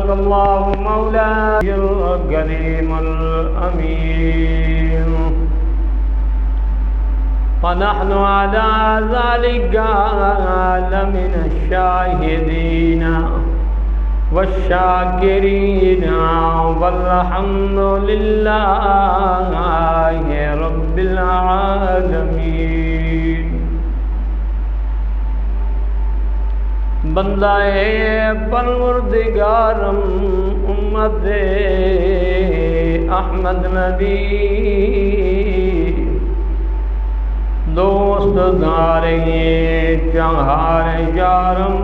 صدق الله مولاي الكريم الأمين ونحن على ذلك لمن الشاهدين والشاكرين والحمد لله رب العالمين. بندہ پروردگارم امت احمد نبی دوست دارے چہار یارم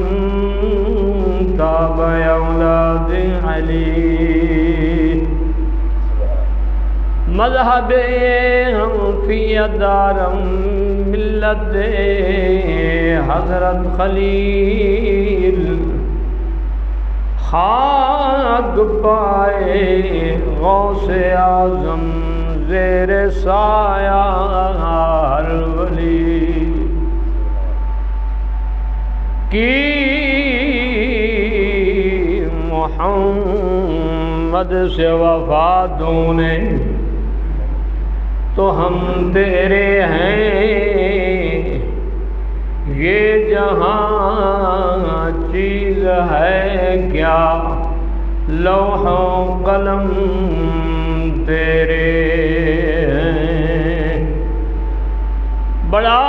تابع اولاد علی مذہب ہم فی دارم ملت حضرت خلیل خاک پائے غوث اعظم زیر سایہ ہر ولی کی محمد سے وفاتوں نے تو ہم تیرے ہیں یہ جہاں چیز ہے کیا لوح و قلم تیرے ہیں. بڑا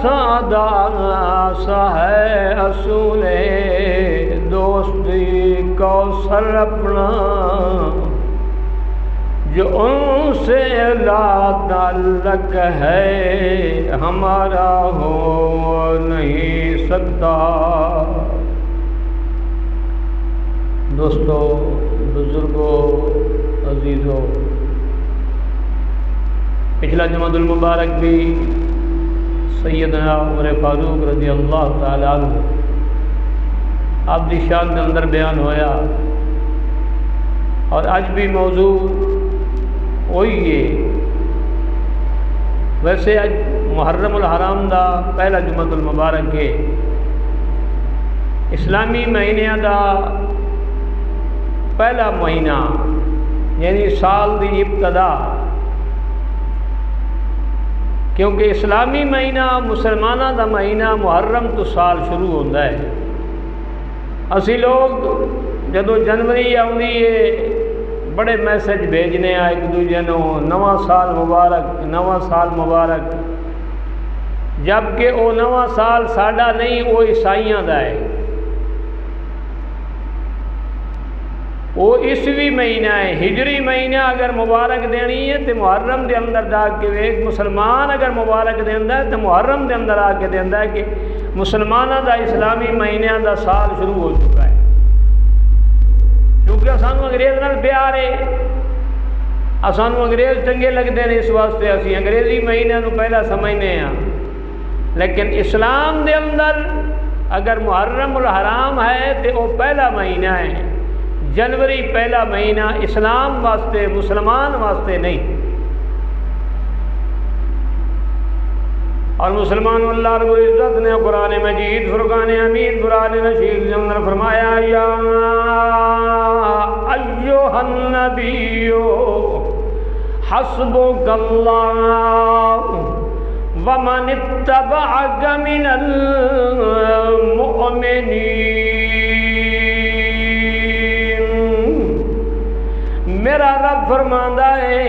سادہ سا ہے اصول دوستی کوثر اپنا جو ان سے لا تعلق ہے ہمارا ہو نہیں سکتا. دوستو، بزرگوں، عزیزوں، پچھلا جمعہ المبارک بھی سیدنا عمر فاروق رضی اللہ تعالیٰ عنہ آپ دی شان کے اندر بیان ہویا، اور آج بھی موضوع وہی ہے. ویسے آج محرم الحرام دا پہلا جمعہ المبارک ہے، اسلامی مہینے دا پہلا مہینہ یعنی سال دی ابتدا، کیونکہ اسلامی مہینہ مسلمانہ دا مہینہ محرم تو سال شروع ہوتا ہے. اسی لوگ جدو جنوری آؤندی ہے بڑے میسج بھیجنے ایک دوجے نو نواں سال مبارک، نواں سال مبارک، جبکہ وہ نواں سال ساڈا نہیں، وہ عیسائیاں دا ہے. وہ عیسوی مہینہ ہے، ہجری مہینہ اگر مبارک دینی ہے تو محرم دے اندر جا کے ایک مسلمان اگر مبارک دیندا ہے تو محرم دے اندر آ کے دیندا ہے کہ مسلمانہ دا اسلامی مہینہ دا سال شروع ہو چکا ہے. کیونکہ سانو انگریز نال پیار ہے، سانو انگریز چنگے لگتے ہیں، اس واسطے اسی انگریزی مہینے نو پہلا سمجھنے ہیں. لیکن اسلام دے اندر اگر محرم الحرام ہے تو وہ پہلا مہینہ ہے. جنوری پہلا مہینہ اسلام واسطے، مسلمان واسطے نہیں. اور مسلمان اللہ رب العزت نے قرآن مجید فرقان حمید قرآن رشید کے اندر فرمایا یا ایھا النبی حسبک اللہ ومن اتبعک من المؤمنین. میرا رب فرماندا ہے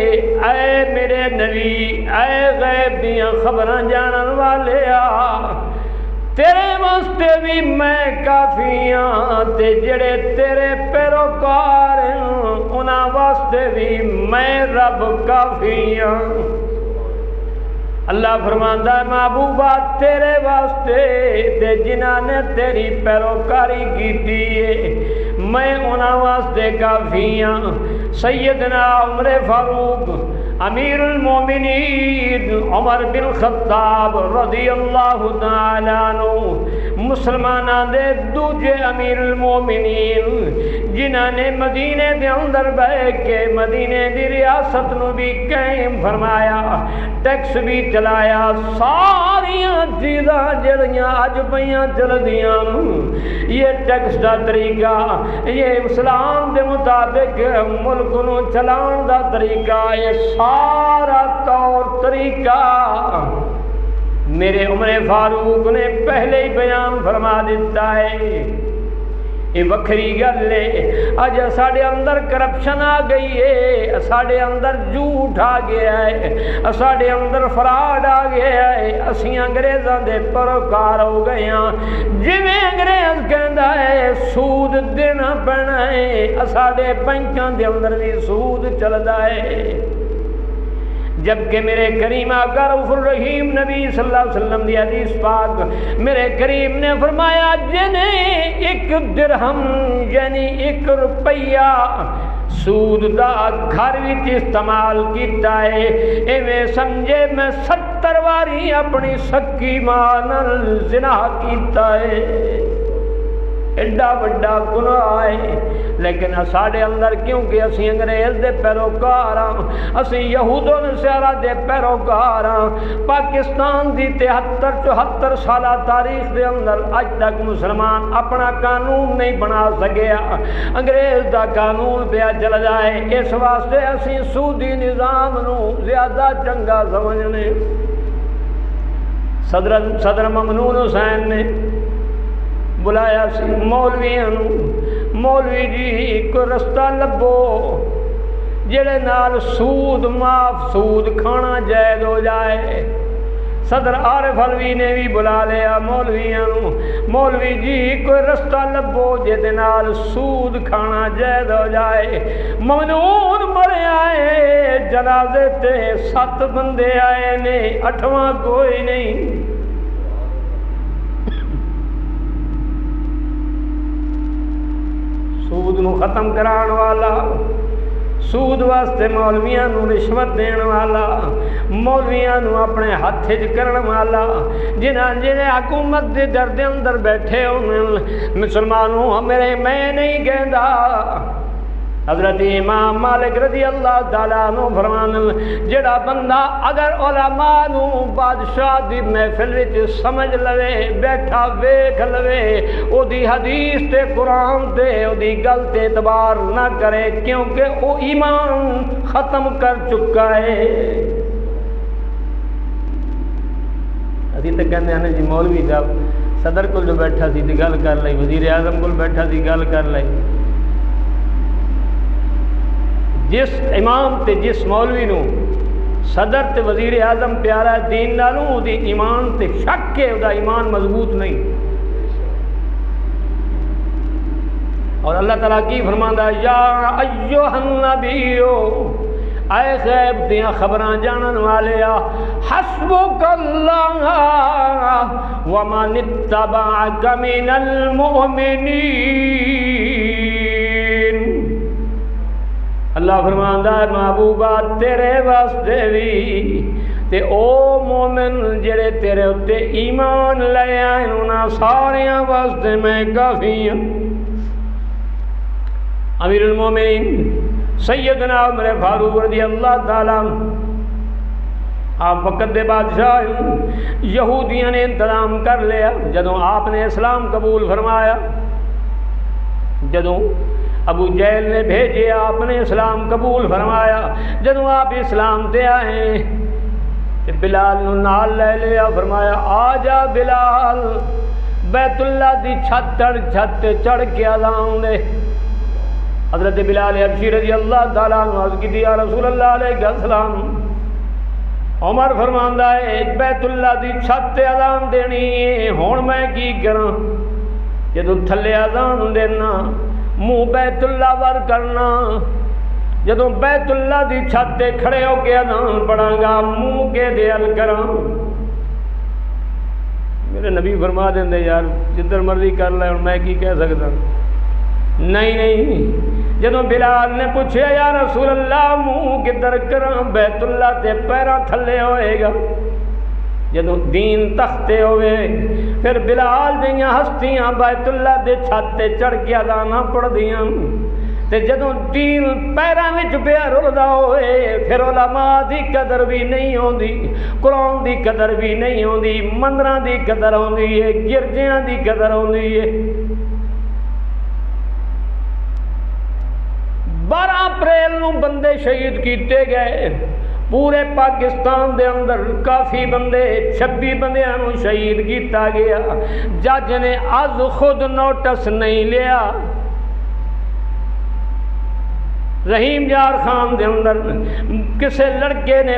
اے میرے نبی، اے غیب دیاں خبراں جانن والے تیرے واسطے بھی میں کافی ہاں، تے جڑے تیرے پیروکار ہیں انہاں واسطے بھی میں رب کافی ہاں. اللہ فرماندا ہے محبوبہ تیرے واسطے تے جنہاں نے تیری پیروکاری کیتی ہے میں انہاں واسطے کافی ہاں. سیدنا عمر فاروق امیر المومنین عمر بن خطاب رضی اللہ تعالیٰ عنہ مسلمانوں دے دوجے امیر المومنین جنہاں نے مدینے دے اندر بیٹھ کے مدینے دی ریاست نو بھی قائم فرمایا، ٹیکس بھی چلایا، ساریاں چیزاں جڑیاں اج پیاں چلدیاں یہ ٹیکس دا طریقہ، یہ اسلام دے مطابق ملک نو چلان دا طریقہ، یہ سارا طور طریقہ میرے عمر فاروق نے پہلے ہی بیان فرما دیتا ہے۔ یہ وکھری گل ہے، اج ساڈے اندر کرپشن آ گئی ہے، ساڈے اندر جھوٹ آ گیا ہے، ساڈے اندر فراڈ آ گیا ہے، اسی انگریزاں دے پیروکار ہو گئے ہاں۔ جویں انگریز کہندا ہے سود دینا پینا ہے، ساڈے بینکاں دے اندر بھی سود چلدا ہے، جبکہ میرے کریم آقا رؤوف الرحیم نبی صلی اللہ علیہ وسلم دی حدیث پاک میرے کریم نے فرمایا جنہیں 1 درہم یعنی 1 روپیہ سود دا گھر وچ استعمال کیتا ہے، ایویں سمجھے میں 70 واری اپنی سکی ماں نال زنا کیتا ہے، ایڈا بڑا گناہ ہے۔ لیکن ساڈے اندر کیونکہ اسی انگریز دے پیروکار ہاں، اسی یہود و نصارا دے پیروکار ہاں، پاکستان دی 73-74 سالہ تاریخ دے اندر اج تک مسلمان اپنا قانون نہیں بنا سکیا، انگریز دا قانون پیا چل جائے، اس واسطے اسی سودی نظام نو زیادہ چنگا سمجھنے۔ صدر ممنون حسین نے بلایا سی مولویاں نو، مولوی جی کوئی رستہ لبو جڑے نال سود معاف، سود کھانا جائز ہو جائے۔ صدر عارف علوی نے بھی بلا لیا مولویاں نو، مولوی جی کوئی رستہ لبو جے نال سود کھانا جائز ہو جائے۔ ممنون مرے آئے جنازے تے 7 بندے آئے نے، 8واں کوئی نہیں۔ سود نو ختم کران والا، سود واسطے مولویاں نو رشوت دین والا، مولویاں نو اپنے ہاتھ وچ کرن والا، جنہیں حکومت دے ڈر دے اندر بیٹھے ہونے مسلمانوں میں نہیں کہندا۔ حضرت امام مالک رضی اللہ تعالیٰ عنہ فرمان جڑا بندہ اگر علماء نو بادشاہ دی محفل وچ سمجھ لوے، بیٹھا ویکھ لوے، او دی حدیث تے قرآن تے او دی گل تے اعتبار نہ کرے، کیونکہ او ایمان ختم کر چکا ہے۔ اسی تے کہندے ہیں جی مولوی صاحب صدر کول جو بیٹھا سی تے گل کر لئی، وزیر اعظم کول بیٹھا سی گل کر لئی۔ جس امام تے جس مولوی نو صدر تے وزیر اعظم پیارا دین نالوں او دی ایمان تے شک ہے، او دا ایمان مضبوط نہیں۔ اور اللہ تعالیٰ کی فرماندا یا ایھا النبیو، اے غیب دیاں خبراں جانن والیا، حسبک اللہ ومن اتبعک من المؤمنین۔ اللہ فرماندا ہے محبوبہ تیرے واسطے بھی تے او مومن جڑے تیرے اتے ایمان لے آئے انہاں ساریاں واسطے میں کافی ہوں۔ امیر المومنین سیدنا عمر فاروق رضی اللہ تعالیٰ آپ وقت دے بادشاہ یہودیاں نے انتظام کر لیا، جدوں آپ نے اسلام قبول فرمایا، جدوں ابو جہل نے بھیجے آپ نے اسلام قبول فرمایا، جدوں آپ اسلام تے آئے بلال نو نال لے لیا، فرمایا آ جا بلال بیت اللہ دی چھت چڑھ کے اذان دے۔ حضرت بلال حبشی رضی اللہ تعالیٰ عنہ عرض کی یا رسول اللہ علیہ السلام، عمر فرماندا ہے بیت اللہ دی چھت تے اذان دینی ہے، ہن میں کی کراں؟ جدوں تھلے اذان دینا منہ بیت اللہ ور کرنا، جدوں بیت اللہ دی چھت تے کھڑے ہو کے اذان پڑھاں گا منہ کے دے ال کراں؟ میرے نبی فرما دیندے یار جدھر مرضی کر لے، میں کی کہہ سکتا؟ نہیں۔ جدوں بلال نے پوچھا یا رسول اللہ منہ کدھر کراں؟ بیت اللہ تے پیراں تھلے ہوئے گا۔ جدوں دین تختے ہوئے پھر بلال جیاں ہستیاں بیت اللہ دے چھت تے چڑھ کے اذاناں پڑھدیاں تے جدوں دین پیراں وچ پیا رلدا ہوئے پھر علماء دی قدر بھی نہیں ہوندی، قرآن دی قدر بھی نہیں ہوندی، مندراں دی قدر ہوندی ہے، گرجیاں دی قدر ہوندی ہے۔ 12 اپریل نو بندے شہید کیتے گئے پورے پاکستان دے اندر، کافی بندے 26 بندیاں نو شہید کیتا گیا۔ جج نے از خود نوٹس نہیں لیا۔ رحیم یار خان دے اندر کسے لڑکے نے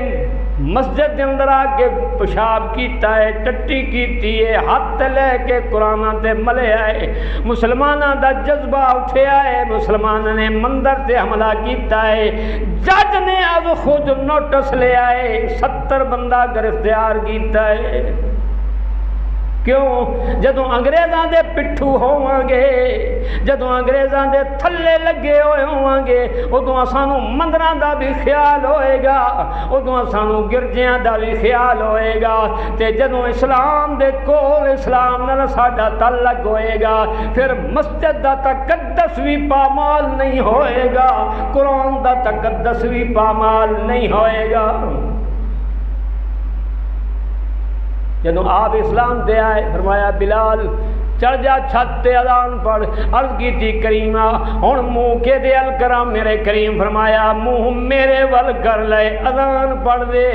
مسجد دے اندر آ کے پیشاب کیتا ہے، ٹٹی کیتی ہے، ہاتھ لے کے قرآن تے ملے آئے، مسلمانوں دا جذبہ اٹھیا ہے، مسلمانوں نے مندر تے حملہ کیتا ہے۔ جج نے از خود نوٹس لے آئے، 70 بندہ گرفتار کیتا ہے۔ کیوں؟ جدوں انگریزاں دے پٹھو ہوواں گے، جدوں انگریزاں دے تھلے لگے ہوئے ہوواں گے، ادوں سانوں مندراں دا بھی خیال ہوئے گا، ادوں سانوں گرجیاں دا بھی خیال ہوئے گا، تے جدوں اسلام دے کول اسلام نال ساڈا تعلق ہوئے گا، پھر مسجد دا تقدس بھی پامال نہیں ہوئے گا، قرآن دا تقدس بھی پامال نہیں ہوئے گا۔ جدوں آپ اسلام تے آئے فرمایا بلال چڑھ جا چھت تے اذان پڑھ۔ عرض کی تھی کریمہ ہن منہ کے دے ال کراں میرے کریم، فرمایا منہ میرے ول کر لے اذان پڑھ دے۔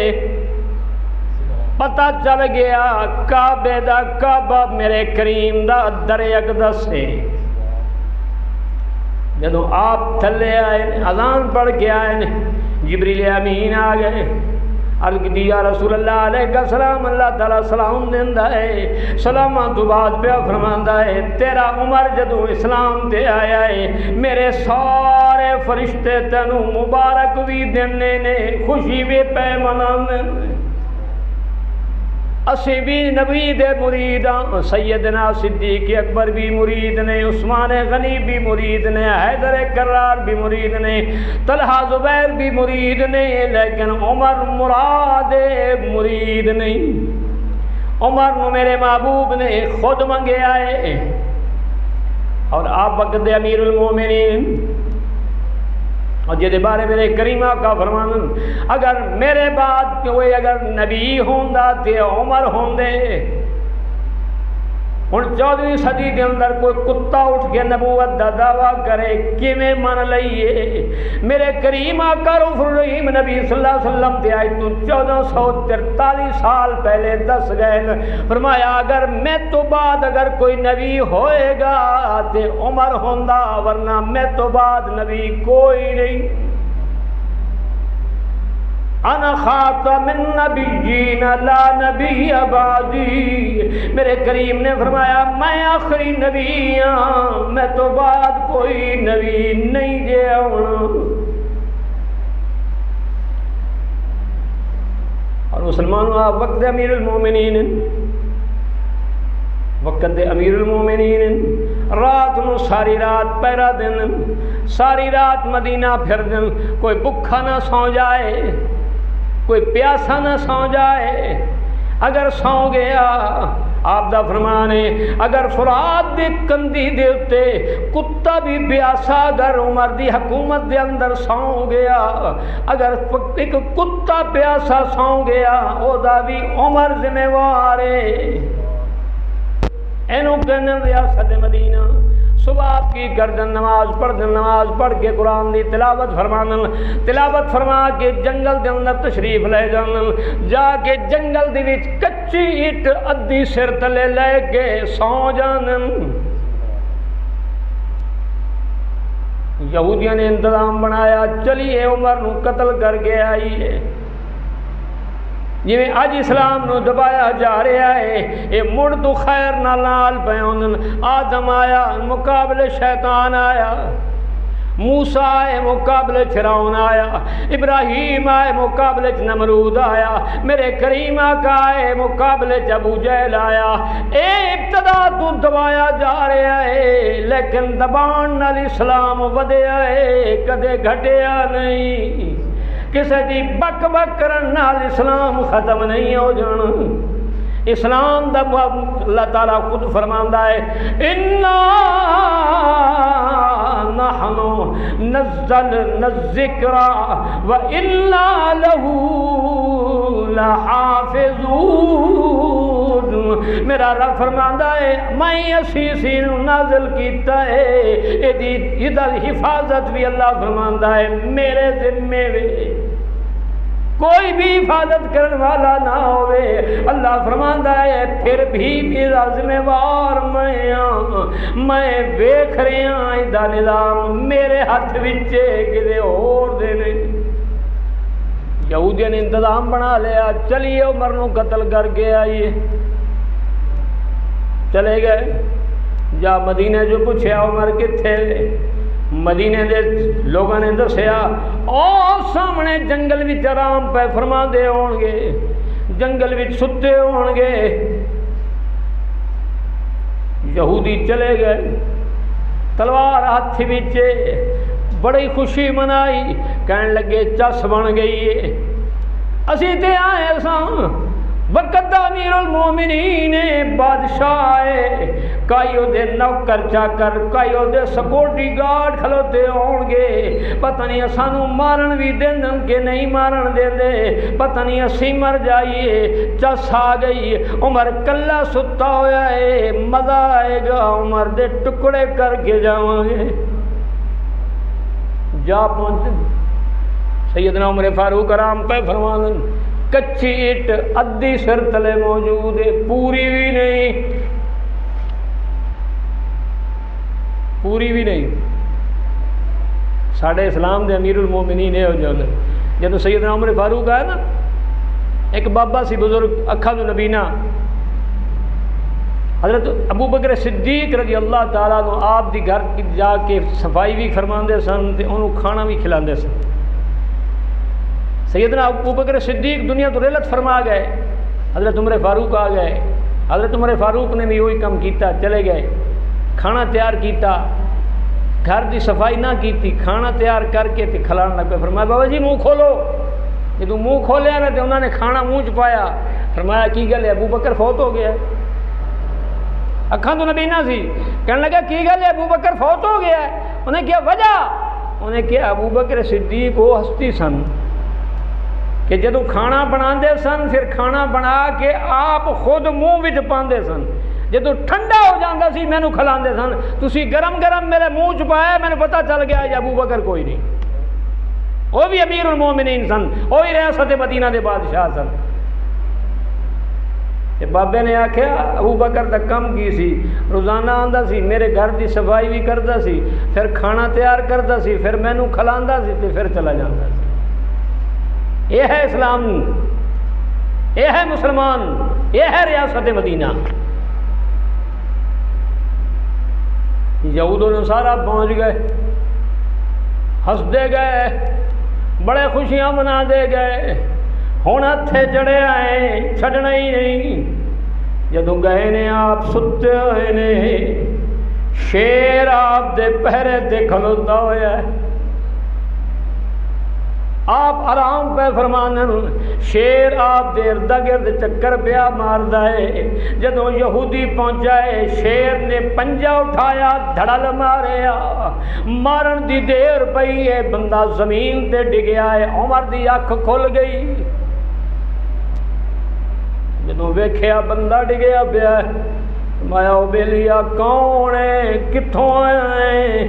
پتہ چل گیا کعبے دا کعبہ میرے کریم دا در اقدس ہے۔ جدوں آپ تھلے آئے اذان پڑھ کے آئے جبریل امین آ گئے، عرض کی یا رسول اللہ علیہ السلام، اللہ تعالیٰ سلام دیندا ہے، سلاماں تو بعد پیا فرماندا ہے تیرا عمر جدوں اسلام تے آیا ہے میرے سارے فرشتے تینوں مبارک بھی دینے نے، خوشی بھی پہ منانے نے۔ اسی بھی نبی دے مرید ہاں، سیدنا صدیق اکبر بھی مرید نے، عثمان غنی بھی مرید نے، حیدر کرار بھی مرید نے، طلحہ زبیر بھی مرید نے، لیکن عمر مراد مرید نہیں۔ عمر نو میرے محبوب نے خود منگے آئے اور آپ وقت دے امیر المومنین، اور جہدے بارے میرے کریمہ کا فرمان اگر میرے بعد کوئی اگر نبی ہوندا تے عمر ہوندے۔ ہن 14ویں صدی دے اندر کوئی کتا اٹھ کے نبوت دا دعویٰ کرے کیویں من لئیے؟ میرے کریم آقا رؤوف الرحیم نبی صلی اللہ علیہ وسلم تے آج تو 1443 سال پہلے دس گئے، فرمایا اگر میں تو بعد اگر کوئی نبی ہوئے گا تے عمر ہوندا، ورنہ میں تو بعد نبی کوئی نہیں۔ انا خاتم النبیین لا نبی بعدی، میرے کریم نے فرمایا میں آخری نبی ہاں، میں تو بعد کوئی نبی نہیں جے آنا۔ اور مسلمانوں آپ وقت امیر المومنین، وقت امیر المومنین، رات نو ساری رات پہرا دن، ساری رات مدینہ پھر دن، کوئی بکھا نہ سو جائے، کوئی پیاسا نہ سو جائے۔ اگر سو گیا آپ دا فرمان ہے اگر فرات دی کندی دے اتے کتا بھی پیاسا اگر عمر دی حکومت دے اندر سو گیا، اگر ایک کتا پیاسا سو گیا او دا بھی عمر ذمہ وار ہے۔ اینو کہنے ریاست مدینہ، صبح آپ کی گردن نماز پڑھ دن، نماز پڑھ کے قرآن دی تلاوت فرمانن، تلاوت فرما کے جنگل دے اندر تشریف لے جانن، جا کے جنگل دے وچ کچی اٹ ادھی سر تلے لے کے سو جانن۔ یہودیاں نے انتظام بنایا چلیے عمر نو قتل کر کے آئیے، جویں اج اسلام نو دبایا جا رہا ہے، اے مڑ تو خیر نال پیون۔ آدم آیا مقابلے شیطان آیا، موسیٰ آئے مقابلے فرعون آیا، ابراہیم آئے مقابلے نمرود آیا، میرے کریم آقا آئے مقابلے ابو جہل آیا۔ اے ابتدا تو دبایا جا رہا ہے لیکن دبان نال اسلام ودیا ہے، کدے گھٹیا نہیں۔ کسی دی بک بک کرن نال اسلام ختم نہیں ہو جانا۔ اسلام دا اللہ تعالیٰ خود فرماندا ہے انا نحن نزلنا الذکر وانا له لحافظون. میرا رب فرماندا ہے میں اسی نازل کیتا ہے، یہ حفاظت بھی اللہ فرماندا ہے میرے ذمے وے، کوئی بھی حفاظت کرنے والا نہ ہوئے. اللہ فرماندا ہے پھر بھی میرا ذمہ وار میں ویکھ رہا دا نظام میرے ہاتھ وچ کدے اور دے نہیں. یہودیاں نے انتظام بنا لیا، چلیے عمر نو قتل کر کے آئیے. چلے گئے، جا مدینے جو پوچھیا عمر کتھے، مدینے دے لوگوں نے دسیا او سامنے جنگل وچ آرام پہ فرما دے ہون گے، جنگل وچ ستے ہون گے. یہودی چلے گئے تلوار ہاتھ وچ، بڑی خوشی منائی، کہن لگے چس بن گئی ہے، اسی تے آئے ساں وقت دا امیر المومنین بادشاہ ہے، کئی او دے نوکر چاکر، کئی او دے سکورٹی گارڈ کھلوتے ہون گے، پتہ نہیں سانو مارن بھی دین کہ نہیں مارن دے دے، پتہ نہیں اسی مر جائیے. چس آ گئی، عمر کلا ستا ہویا ہے، مزہ آئے گا عمر دے ٹکڑے کر کے جاواں گے. جا پہنچ سیدنا عمر فاروق آرام پہ فرمانن کچی اٹ ادھی سر تلے موجود ہے، پوری بھی نہیں، پوری بھی نہیں. ساڑھے اسلام دے امیر المومنین ہو جانے. جب سیدنا عمر فاروق آیا نا، ایک بابا سی بزرگ اکھا دو نبینا حضرت ابو بکر صدیق رضی اللہ تعالیٰ عنہ آپ دی گھر جا کے صفائی بھی فرماندے سن تے انہوں کھانا بھی کھلاندے سن. سیدنا ابو بکر صدیق دنیا تو رحلت فرما گئے، حضرت عمر فاروق آ گئے. حضرت عمر فاروق نے بھی وہی کام کیتا، چلے گئے کھانا تیار کیتا، گھر دی صفائی نہ کیتی، کھانا تیار کر کے تے کھلانا لگ پہ. فرمایا بابا جی منہ کھولو. جدوں منہ کھولیا نا تے انہوں نے کھانا منہ چ پایا. فرمایا کی گل ہے؟ ابو بکر فوت ہو گیا. اکھاں تو نبینا سی، کہنے لگا کی گل ہے؟ ابو بکر فوت ہو گیا ہے. انہیں کیا وجہ؟ انہیں کیا ابو بکر صدیق وہ ہستی سن کہ جدو کھانا بنا دے سن پھر کھانا بنا کے آپ خود منہ وچ پاندے سن، جدو ٹھنڈا ہو جاندہ سی مینو کھلاندے سن، تسی گرم گرم میرے منہ چ پایا، میں نے پتہ چل گیا یہ ابو بکر کوئی نہیں. وہ بھی امیر المومنین سن، وہ بھی ریاست مدینہ دے بادشاہ سن. بابے نے آکھیا ابو بکر دا کم کی سی، روزانہ آندا سی میرے گھر دی صفائی بھی کردا سی، پھر کھانا تیار کردا سی، پھر مینو کھلاندا سی تے پھر چلا جاندا سی. یہ ہے اسلام، یہ ہے مسلمان، یہ ہے ریاست مدینہ. یہود و نصارہ پہنچ گئے، ہنسدے گئے، بڑے خوشیاں منا دے گئے. ہوں ہتھے چڑھے آئے، چھڈنا ہی نہیں. جدوں گئے نے آپ ستے ہوئے نے، شیر آپ دے پہرے تے کھلوتا ہوا ہے. آپ آرام پہ فرمانا، شیر آپ دے ارد گرد چکر پیا ماردا ہے. جدوں یہودی پہنچا ہے، شیر نے پنجا اٹھایا، دھڑل ماریا، مارن دی دیر پئی ہے، بندہ زمین تے ڈگیا ہے. عمر دی اکھ کھل گئی، جدوں ویکھیا بندہ ڈگیا پیا ہے. مایا او بیلیا کون ہے، کتھوں آیا ہے؟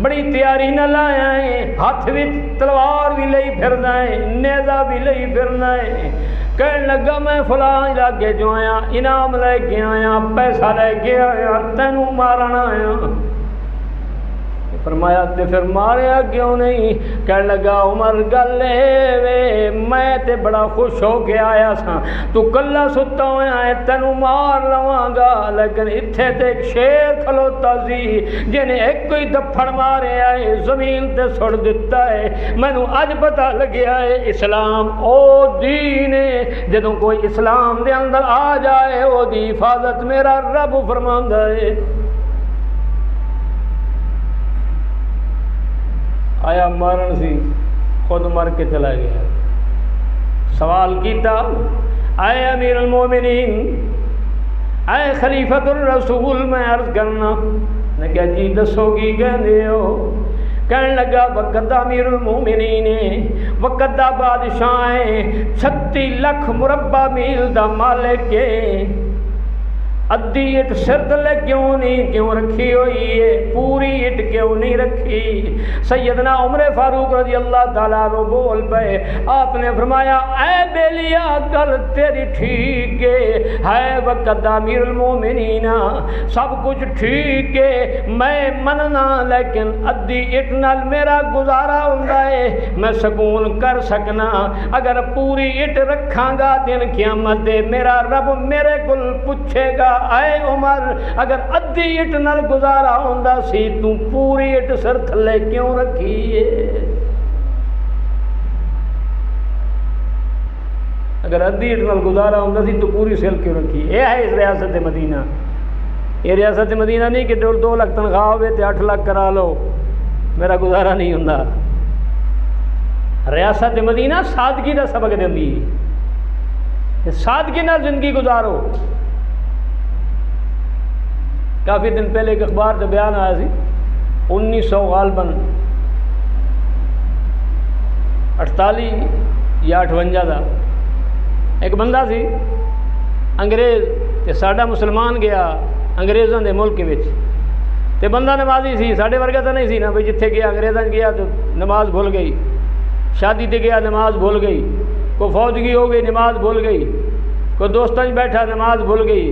بڑی تیاری نہ لایا ہے، ہاتھ وچ تلوار بھی لئی پھرنا ہے، نیزہ بھی لئی پھرنا ہے. کہنے لگا میں فلاں علاقے جو آیا، انعام لے کے آیا، پیسہ لے کے آیا، تینوں مارنا آیا. فرمایا تے پھر ماریا کیوں نہیں؟ کہنے لگا عمر گل وے میں تے بڑا خوش ہو کے آیا سا، تو کلا ستا ہویا ہے تینوں مار لواں گا، لیکن اتھے تے ایک شیر کھلوتا سی جنہیں ایک کوئی دپھڑ مارے آئے زمین تے سڑ دیتا ہے. مینوں اج پتہ لگیا ہے اسلام او دین ہے، جدوں کوئی اسلام دے اندر آ جائے او دی حفاظت میرا رب فرماندا ہے. آیا مارن سی، خود مر کے چلا گیا. سوال کیتا اے امیر المومنین، اے خلیفۃ الرسول، میں عرض کرنا۔ نے کہا جی دسو کی کہندے ہو؟ کہنے لگا وقت امیر المومنین ہے، وقت دا بادشاہ ہے، 36 لاکھ مربع میل دا مالک ہے، ادھی اٹ سر تلے کیوں رکھی ہوئی ہے، پوری اٹ کیوں نہیں رکھی؟ سیدنا عمر فاروق رضی اللہ تعالیٰ عنہ بول پے، آپ نے فرمایا اے بیلیا گل تیری ٹھیک ہے وقت امیر المومنین، سب کچھ ٹھیک ہے، میں مننا، لیکن ادھی اٹ نال میرا گزارا ہوندا ہے، میں سکون کر سکنا، اگر پوری اٹ رکھاں گا دن قیامت دے میرا رب میرے کل پوچھے گا اے عمر اگر ادھی اٹ نال گزارا ہوندا سی تو پوری اٹ سر تھلے کیوں رکھی ہے؟ اگر ادھی اٹ نال گزارا ہوندا سی تو پوری سر کیوں رکھی؟ یہ ہے اس ریاست مدینہ۔ یہ ریاست مدینہ نہیں کہ 2 لاکھ تنخواہ ہوئے تے 8 لاکھ کرا لو، میرا گزارا نہیں ہوندا۔ ریاست مدینہ سادگی دا سبق دیندی ہے، سادگی نال زندگی گزارو۔ کافی دن پہلے ایک اخبار سے بیان آیا سی، 1900 غالباً 48 یا 58 دا ایک بندہ سی انگریز تے ساڈا مسلمان گیا انگریزاں دے ملک وچ، تے بندہ نمازی سی، ساڈے ورگا تو نہیں سی نا بھئی جتھے گیا انگریزاں گیا تو نماز بھول گئی، شادی تے گیا نماز بھول گئی، کوئی فوجگی ہو گئی نماز بھول گئی، کوئی دوستاں وچ بیٹھا نماز بھول گئی،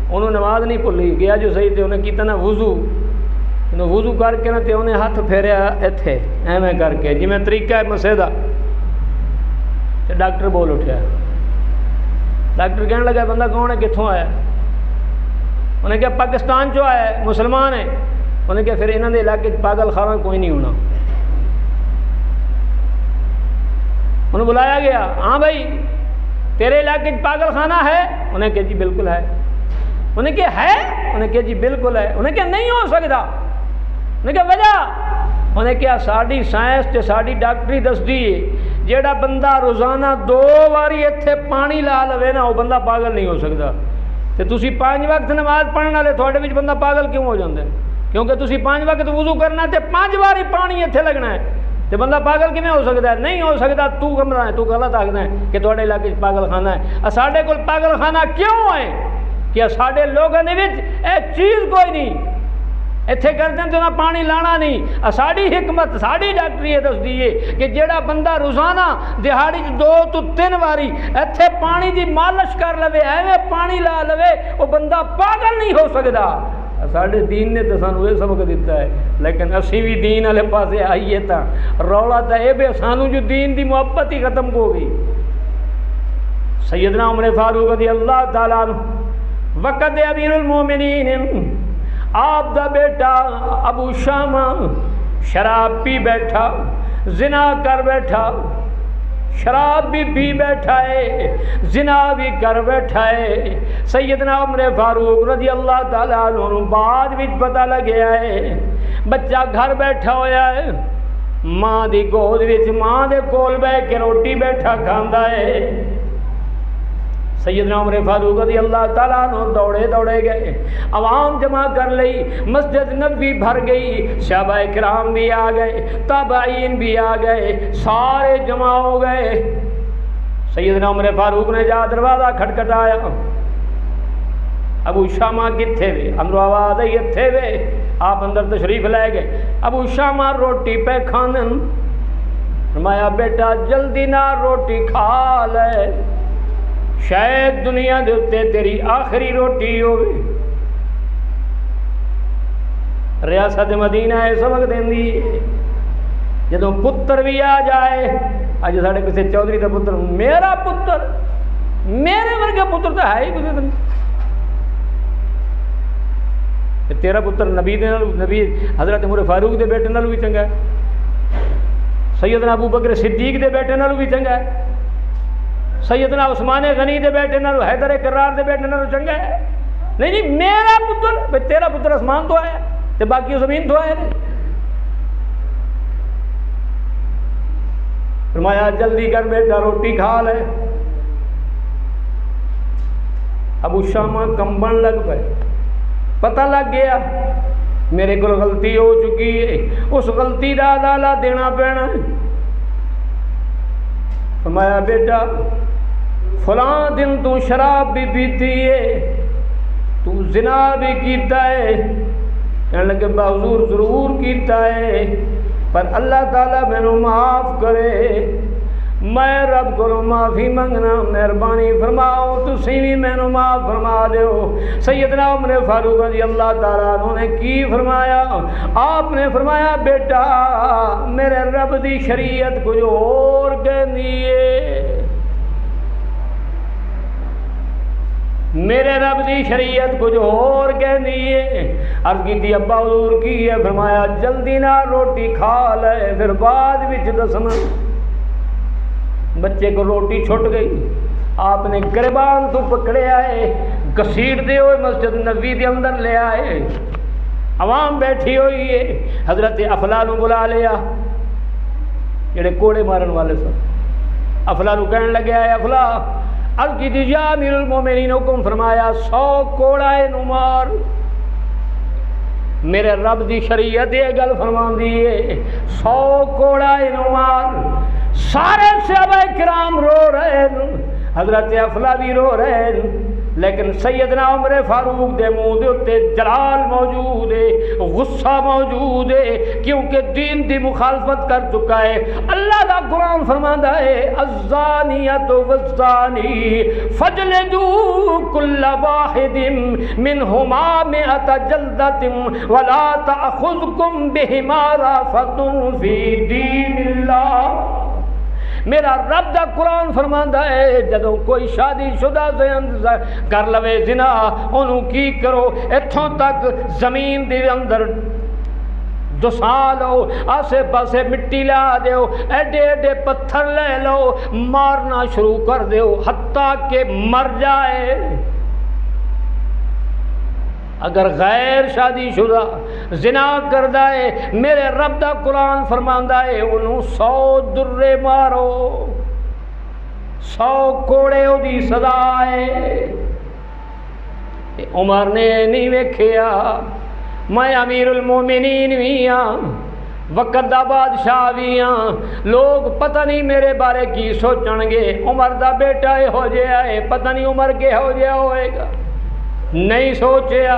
انہوں نماز نہیں بھولی، گیا جو صحیح تے انہیں کیتا نا وضو کر کے نا تے انہیں ہاتھ پھیریا ایتھے ایویں کر کے جی میں طریقہ ہے مسے دا، تے ڈاکٹر بول اٹھیا۔ ڈاکٹر کہنے لگا بندہ کون ہے، کتھوں آیا؟ انہیں کہا پاکستان چو آیا ہے، مسلمان ہے۔ انہیں کہا پھر انہوں نے علاقے پاگل خانہ کوئی نہیں ہونا۔ انہیں بلایا گیا، ہاں بھائی تیرے علاقے پاگل خانہ ہے؟ انہیں کہا جی بالکل ہے۔ انہیں کہا ہے؟ انہیں کہا جی بالکل ہے۔ انہیں کہا نہیں ہو سکتا۔ انہیں کہا وجہ؟ انہیں کہا ساڑی سائنس تے ساڑی ڈاکٹری دس دی جیڑا بندہ روزانہ 2 باری اتھے پانی لا لوے نا وہ بندہ پاگل نہیں ہو سکتا۔ تے تسی 5 وقت نماز پڑھنے والے تھوڑے وچ بندہ پاگل کیوں ہو جاندے؟ کیونکہ تسی 5 وقت وضو کرنا تے 5 باری پانی اتھے لگنا ہے، تے بندہ پاگل کیویں ہو سکتا ہے؟ نہیں ہو سکتا۔ تو گمراہ ہے، تو غلط آکھدا ہے کہ تھوڑے علاقے پاگل خانہ ہے۔ ساڈے کول پاگل خانہ کیوں ہے کہ ساڈے لوگوں دے وچ اے چیز کوئی نہیں، اتھے کرتے ہیں تو نہ پانی لانا نہیں۔ ساڑی حکمت ساڑی ڈاکٹری یہ دس دیئے کہ جیڑا بندہ روزانہ دہاڑی 2 تو 3 باری اتھے پانی دی مالش کر لوے، ایویں پانی لا لوے، وہ بندہ پاگل نہیں ہو سکتا۔ ساڑے دین نے تو سانو یہ سبق دیتا ہے، لیکن اسی بھی دین والے پاسے آئیے تا رولا تا اے بے سانو جو دین دی محبت ہی ختم ہو گئی۔ سیدنا عمر فاروق رضی اللہ تعالیٰ عنہ وقت امیر المومنین، آپ دا بیٹا ابو شامہ شراب پی بیٹھا، زنا کر بیٹھا، شراب بھی پی بیٹھا ہے، زنا بھی کر بیٹھا ہے۔ سیدنا عمر فاروق رضی اللہ تعالیٰ عنہ بعد وچ پتہ لگیا ہے بچہ گھر بیٹھا ہویا ہے، ماں دی گود وچ ماں دے کول بیٹھ کے روٹی بیٹھا کھاندا ہے۔ سیدنا عمر فاروق رضی اللہ تعالیٰ عنہ دوڑے گئے، عوام جمع کر لئی، مسجد نبوی بھر گئی، صحابہ کرام بھی آ گئے، تابعین بھی آ گئے، سارے جمع ہو گئے۔ سیدنا عمر فاروق نے جا دروازہ کھٹکھٹایا، ابو شامہ کتھے وے؟ اندروں آواز آئی اتھے وے۔ آپ اندر تشریف لے گئے، ابو شامہ روٹی پہ کھانن، فرمایا بیٹا جلدی نہ روٹی کھا لے، شاید دنیا دے اتے تیری آخری روٹی ہوئے۔ ریاست مدینہ ہے سبق دیندی ہے، جدوں پتر بھی آ جائے، اج ساڑے کسے چودھری دا پتر، میرا پتر میرے ورگا پتر تو ہے ہی کسے نہیں، تیرا پتر نبی حضرت عمر فاروق دے بیٹے نالوں بھی چنگا ہے، سیدنا ابو بکر صدیق دے بیٹے نالوں بھی چنگا ہے، سیدنا عثمان غنی دے بیٹے نالوں، حیدر کرار دے بیٹے نالوں چنگا ہے؟ نہیں میرا پتر، تیرا پتر آسمان تو آیا تے باقی زمین تو آیا نہیں۔ فرمایا جلدی کر بیٹا روٹی کھا لے۔ ابو شامہ کمبن لگ پے، پتہ لگ گیا میرے کو غلطی ہو چکی ہے، اس غلطی کا ادالہ دینا پینا ہے۔ فرمایا بیٹا فلاں دن تو شراب بھی پیتی ہے، تو زنا بھی کیتا ہے۔ کہنے لگے با حضور ضرور کیتا ہے، پر اللہ تعالیٰ میں نو معاف کرے، میں رب کو معافی منگنا، مہربانی فرماؤ تسی بھی میں نو معاف فرما دیو۔ سیدنا عمر فاروق رضی اللہ تعالیٰ عنہ نے کی فرمایا؟ آپ نے فرمایا بیٹا میرے رب دی شریعت کچھ اور کہندی ہے، میرے رب دی شریعت کچھ اور کہندی ہے۔ عرض کی تھی ابا حضور کی ہے؟ فرمایا جلدی نہ روٹی کھا لے پھر بعد وچ دسنا۔ بچے کو روٹی چھٹ گئی، آپ نے گریبان تو پکڑے آئے، گھسیٹتے ہوئے مسجد نبوی کے اندر لے آئے، عوام بیٹھی ہوئی ہے، حضرت افلا نو بلا لیا جڑے کوڑے مارن والے سن۔ افلا نو کہنے لگے آئے افلا، عرض کی یا امیر المومنین حکم فرمایا 100 کوڑائے نو مار، میرے رب دی شریعت یہ گل فرماندی ہے 100 کوڑائے نو مار۔ سارے صحابہ کرام رو رہے ہیں، حضرت افلا بھی رو رہے ہیں، لیکن سیدنا عمر فاروق دے منہ دے اتے جلال موجود ہے، غصہ موجود ہے، کیونکہ دین دی مخالفت کر چکا ہے۔ اللہ دا قرآن فرماندا ہے الزانیۃ والزانی فاجلدوا کل واحد منہما 100 جلدۃ ولا تأخذکم بہما رأفۃ فی دین اللہ۔ میرا رب دا قرآن فرماندا ہے جدوں کوئی شادی شدہ کر لوے زنا، انہوں کی کرو اتھوں تک زمین دے اندر دسا لو، آسے پاسے مٹی لا دیو، ایڈے ایڈے پتھر لے لو، مارنا شروع کر دیو حتیٰ کہ مر جائے۔ اگر غیر شادی شدہ زنا کردہ ہے، میرے رب دا قرآن فرماندا ہے انہوں 100 درے مارو، 100 کوڑے او دی سزا ہے۔ عمر نے نہیں ویکھیا میں امیر المومنین بھی ہاں، وقت دا بادشاہ بھی ہاں، لوگ پتہ نہیں میرے بارے کی سوچن گے، عمر دا بیٹا یہ ہو جائے ہے، پتہ نہیں عمر کے ہو جائے ہوئے گا۔ نہیں سوچیا،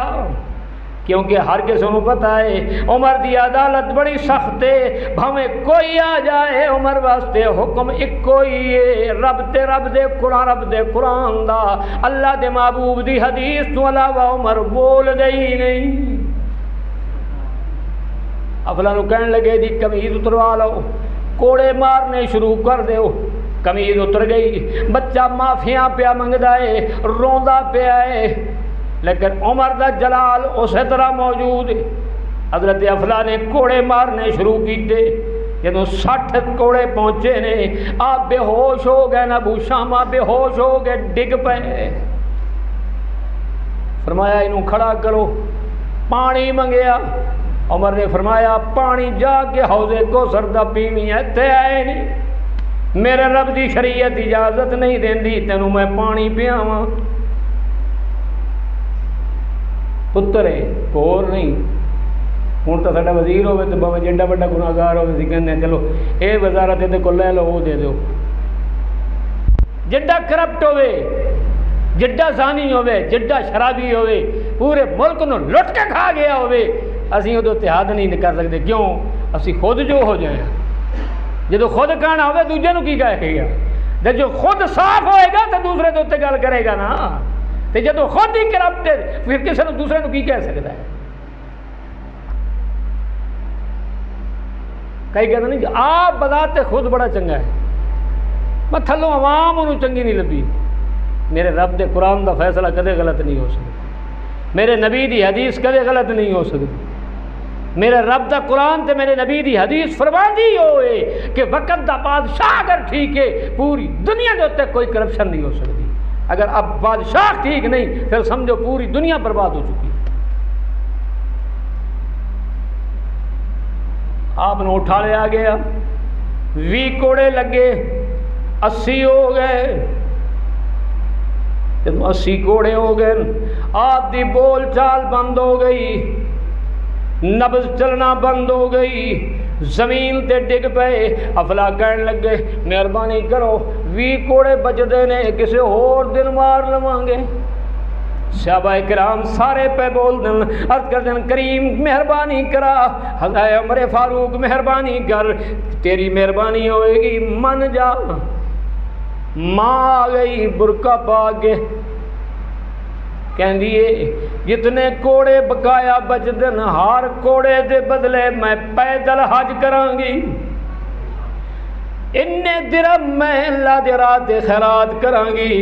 کیونکہ ہر کسی کو پتہ ہے عمر دی عدالت بڑی سخت ہے، بھاویں کوئی آ جائے عمر واسطے حکم ایکو ہی ہے، رب دے قرآن دا، اللہ دے محبوب دی حدیث تو علاوہ عمر بول دے ہی نہیں۔ افلا نو کہنے لگے دی قمیض اتروا لو، کوڑے مارنے شروع کر دیو۔ قمیض اتر گئی، بچہ معافیاں پیا منگدا ہے، روندا پیا ہے، لیکن عمر دا جلال اسی طرح موجود ہے۔ حضرت افلا نے کوڑے مارنے شروع کیتے، جدوں 60 کوڑے پہنچے نے آپ بے ہوش ہو گئے، نہ ابو شامہ بے ہوش ہو گئے، ڈگ پے۔ فرمایا انہوں کھڑا کرو، پانی منگیا۔ عمر نے فرمایا پانی جا کے حوض کوثر دا پیویں، ایتھے آئے نہیں، میرے رب دی شریعت اجازت نہیں دیندی تینوں میں پانی پیاواں۔ پتر ہے اور نہیں، ہوں تو ساڈا وزیر ہوے تو بھاویں جیڈا بڑا گناہگار ہوے اسی کہندے ہیں چلو اے وزارت دے کول لے لو، وہ دے دو۔ جیڈا کرپٹ ہوے، جیڈا زانی ہوے، جیڈا شرابی ہوے، پورے ملک نو لٹ کے کھا گیا ہوے، اسی وہ اتحاد نہیں کر سکتے۔ کیوں؟ اسی خود جو ہو جائیں، جدو خود کہنا ہوئے دوجے نو کی کہے گا، جو خود صاف ہوئے گا تو دوسرے تو گل کرے گا نا، تو جدو خود ہی کرپٹ پھر کسی نے دوسرے نو کی کہہ سکتا ہے؟ کئی کہتے نہیں آپ بذات خود بڑا چنگا ہے، میں تھلوں عوام انہوں چنگی نہیں لبھی۔ میرے رب دے قرآن دا فیصلہ کدے غلط نہیں ہو سکتا، میرے نبی دی حدیث کدے غلط نہیں ہو سکتی۔ میرے رب دا قرآن تے میرے نبی دی حدیث فرماندی ہوئے کہ وقت دا بادشاہ اگر ٹھیک ہے پوری دنیا دے اتنے کوئی کرپشن نہیں ہو سکتی۔ اگر اب بادشاہ ٹھیک نہیں پھر سمجھو پوری دنیا برباد ہو چکی۔ آپ نے اٹھا لیا گیا، 20 کوڑے لگے، 80 ہو گئے، جب 80 گھوڑے ہو گئے، آپ دی بول چال بند ہو گئی، نبض چلنا بند ہو گئی، زمین تے ڈگ پئے۔ افلا کہن لگے مہربانی کرو 20 گھوڑے بچدے نے، کسے اور دن مار لواں گے۔ صحابہ کرام سارے پہ بول دن، عرض کر دن کریم مہربانی کرا، حضرت عمر فاروق مہربانی کر، تیری مہربانی ہوئے گی من جا۔ ماں آ گئی برقع پا کے، کہن دیے جتنے کوڑے بقایا بچ دن، ہر کوڑے دے بدلے میں پیدل حج کران گی، اننے درم میں اللہ دے راہ تے خیرات کران گی،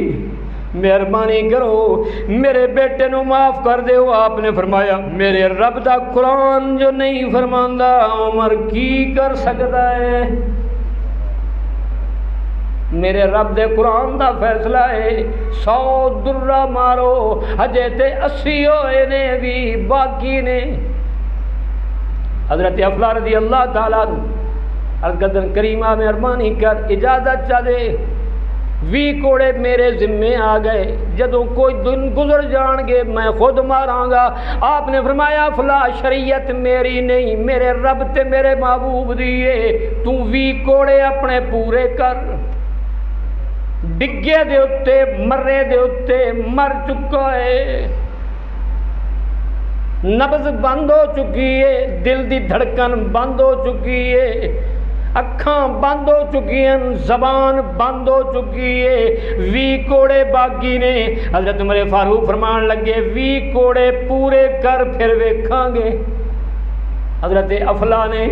مہربانی کرو میرے بیٹے نو معاف کر دیو۔ آپ نے فرمایا میرے رب دا قرآن جو نہیں فرماندا عمر کی کر سکتا ہے؟ میرے رب دے قرآن دا فیصلہ ہے 100 درہ مارو، ہجے تے 80 ہوئے نے بھی باقی نے۔ حضرت افلا رضی اللہ تعالیٰ القدر کریمہ مہربانی کر اجازت چاہ دے، 20 کوڑے میرے ذمے آ گئے، جدوں کوئی دن گزر جان گے میں خود ماراں گا۔ آپ نے فرمایا فلا شریعت میری نہیں، میرے رب تے میرے محبوب دیے، تو 20 کوڑے اپنے پورے کر۔ ڈگے دے اتے مرے دے اتے مر چکا ہے، نبض بند ہو چکی ہے، دل دی دھڑکن بند ہو چکی ہے، اکھاں بند ہو چکی ہیں، زبان بند ہو چکی ہے، 20 کوڑے باقی نے۔ حضرت عمر فاروق فرمان لگے 20 کوڑے پورے کر پھر ویکھاں گے۔ حضرت افلا نے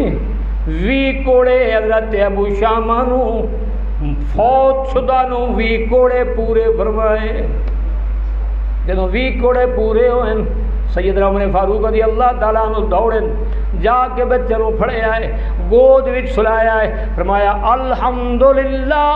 20 کوڑے حضرت ابو شامہ نو فوت شدہ نو 20 کوڑے پورے فرمائے۔ جدوں 20 کوڑے پورے ہوئے، سیدنا عمر فاروق رضی اللہ تعالیٰ عنہ دوڑے جا کے بچے نو پھڑے آئے، گود وچ سلایا ہے، فرمایا الحمدللہ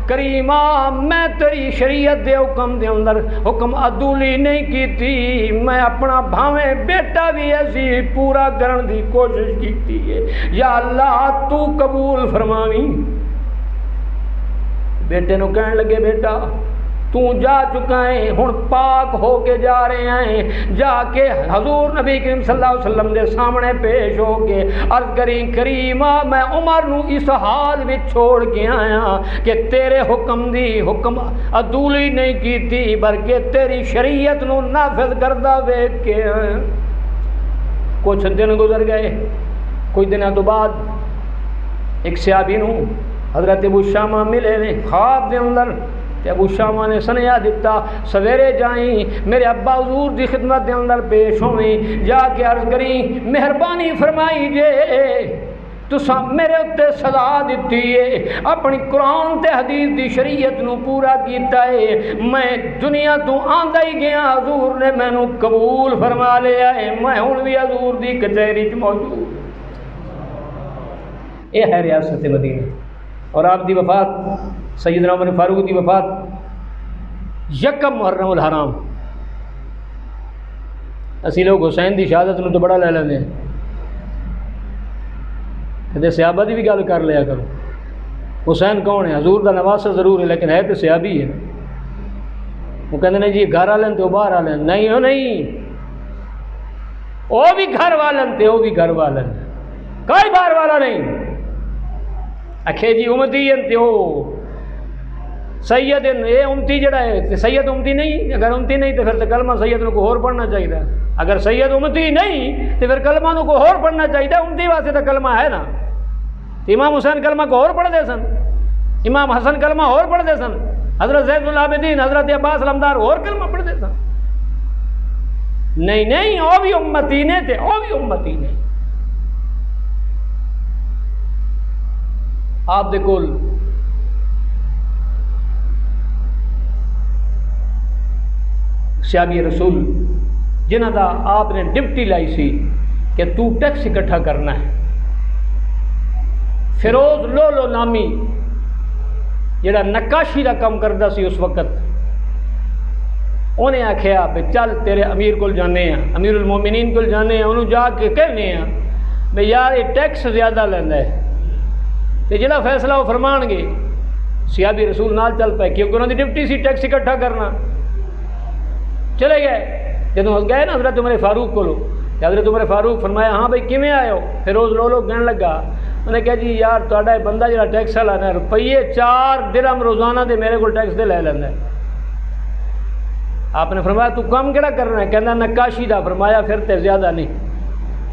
کریمہ میں تیری شریعت دے حکم دے اندر حکم عدولی نہیں کیتی، میں اپنا بھاویں بیٹا بھی ایسی پورا کرن دی کوشش کیتی ہے، یا اللہ تو قبول فرماویں۔ بیٹے نو کہن لگے بیٹا تو جا چکا ہے، ہن پاک ہو کے جا رہے ہیں، جا کے حضور نبی کریم صلی اللہ علیہ وسلم دے سامنے پیش ہو کے عرض کریں کریمہ میں عمر نو اس حال میں چھوڑ کے آیا کہ تیرے حکم دی حکم عدولی نہیں کیتی بلکہ تیری شریعت نو نافذ کردہ ویکھ کے آیا۔ کچھ دن گزر گئے، کچھ دنوں تو بعد ایک صحابی نو حضرت ابو شامہ ملے نے خواب دے اندر، تے ابو شامہ نے سنیا دیتا سویرے جائیں میرے ابا حضور دی خدمت دے اندر پیش ہوئیں، جا کے عرض کریں مہربانی فرمائی جے تساں میرے اتے سزا دیتی ہے، اپنی قرآن تے حدیث دی شریعت نو پورا کیتا ہے، میں دنیا تو آندا ہی گیا، حضور نے مینوں قبول فرما لیا ہے، میں ہن بھی حضور دی کچہری وچ موجود۔ یہ ہے ریاست مدینہ۔ اور آپ دی وفات سیدنا عمر فاروق دی وفات یکم محرم الحرام۔ اسی لوگ حسین دی شہادت نو تو بڑا لے لیندے ہیں، کہتے صحابہ دی بھی گل کر لیا کرو۔ حسین کون ہے؟ حضور دا نواسہ ضرور ہے لیکن ہے تو صحابی ہے۔ وہ کہتے ہیں جی گھر والے تے باہر والے نہیں، ہو نہیں، وہ بھی گھر والے تے وہ بھی گھر والے، کوئی باہر والا نہیں۔ اکھے جی امتی تے وہ سید یہ امتی جڑا ہے سید امتی نہیں، اگر امتی نہیں تو پھر تو کلمہ سید کو اور پڑھنا چاہیے، اگر سید امتی نہیں تو پھر کلمہ کو اور پڑھنا چاہیے، امتی واسطے تو کلمہ ہے نا۔ امام حسین کلمہ کو اور پڑھتے سن، امام حسن کلمہ اور پڑھتے سن، حضرت زید العابدین حضرت عباس علمدار اور کلمہ پڑھتے سن۔ نہیں نہیں وہ بھی امتی نے تھے، وہ بھی امتی نے۔ آپ دے کول صحابی رسول جنہ دا آپ نے ڈپٹی لائی سی کہ تو ٹیکس اکٹھا کرنا ہے، فیروز لولو نامی جڑا نقاشی دا کام کردا سی اس وقت، انہیں آکھیا بے چل تیرے امیر کول جانے ہیں، امیر المومنین کول جانے ہیں، انہوں جا کے کہنے ہیں بے یار یہ ٹیکس زیادہ لیندا ہے، تے جڑا فیصلہ وہ فرمان گے صحابی رسول نال چل پائے کیونکہ انہوں نے ڈپٹی سی ٹیکس اکٹھا کرنا. چلے گئے جب گئے نا حضرت عمر فاروق کو حضرت عمر فاروق فرمایا ہاں بھائی کیویں آئے ہو؟ پھر روز لو کہنے لگا انہوں نے کہا جی یار تہاڈا بندہ جڑا ٹیکس والا نا روپیے 4 درہم روزانہ دے میرے کو ٹیکس دے لے لینا ہے. آپ نے فرمایا تو کام کیڑا کرنا ہے؟ کہنا نقاشی دا. فرمایا پھر تے زیادہ نہیں,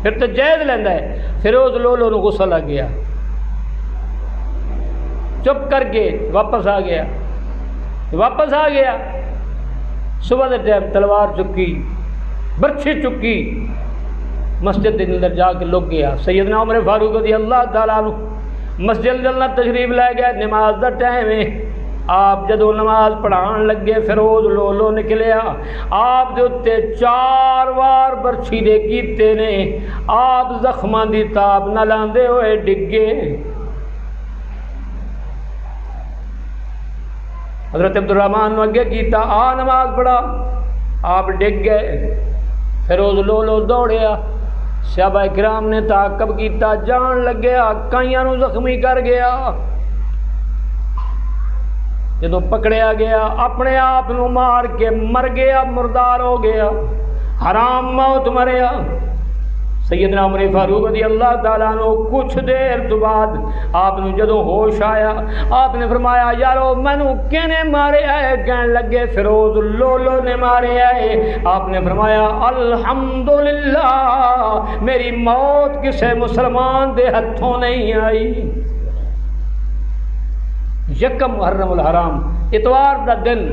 پھر تے جائز لینا ہے. پھر روز لو نو غصہ لگ گیا, چپ کر کے واپس آ گیا. صبح دے ٹائم تلوار چکی, برچھی چکی, مسجد کے اندر جا کے لگ گیا. سیدنا عمر فاروق رضی اللہ تعالیٰ عنہ مسجد کے اندر تشریف لے گئے. نماز دا ٹائم ہے. آپ جدو نماز پڑھان لگے فیروز لولو نکلیا. آپ دے اتے 4 وار برچھی دے کیتے نے. آپ زخمان دی تاب نہ لاندے ہوئے ڈگے. حضرت عبدالرحمن نے اگے کیتا آ نماز پڑھا. آپ ڈگ گئے. فیروز لولو دوڑیا. صحابہ کرام نے تعاقب کیتا, جان لگیا, کائیاں نو زخمی کر گیا. جدو پکڑیا گیا اپنے آپ نو مار کے مر گیا, مردار ہو گیا, حرام موت مریا. سیدنا عمر فاروق رضی اللہ تعالیٰ عنہ کچھ دیر تو بعد آپ نے جدو ہوش آیا آپ نے فرمایا یارو مینو کینے مارے آئے؟ کہنے لگے فیروز لولو نے مارے آئے. آپ نے فرمایا الحمدللہ میری موت کسے مسلمان دے ہتھوں نہیں آئی. یکم محرم الحرام اتوار دا دن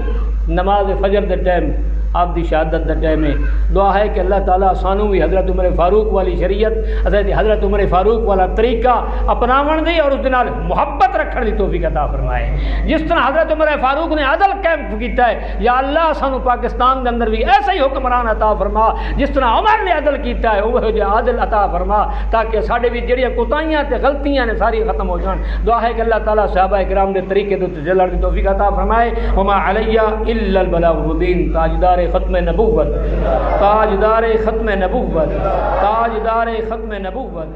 نماز فجر دے ٹائم آپ دی شہادت دا ٹائم ہے. دعا ہے کہ اللہ تعالیٰ سانو بھی حضرت عمر فاروق والی شریعت حضرت عمر فاروق والا طریقہ اپناون دی اور اس دنال محبت رکھن دی توفیق عطا فرمائے. جس طرح حضرت عمر فاروق نے عدل قائم کیتا ہے, یا اللہ سانو پاکستان دے اندر بھی ایسا ہی حکمران عطا فرما جس طرح عمر نے عدل کیتا ہے وہ جو عادل عطا فرما, تاکہ ساڈے بھی جڑیاں کوتاہیاں تے غلطیاں نے ساری ختم ہو جان. دعا ہے کہ اللہ تعالیٰ صحابہ کرام دے طریقے تے چلن دی توفیق عطا فرمائے. وما علی الا البلاغ المبین. تاجدار ختم نبوت, تاجدار ختم نبوت, تاجدار ختم نبوت.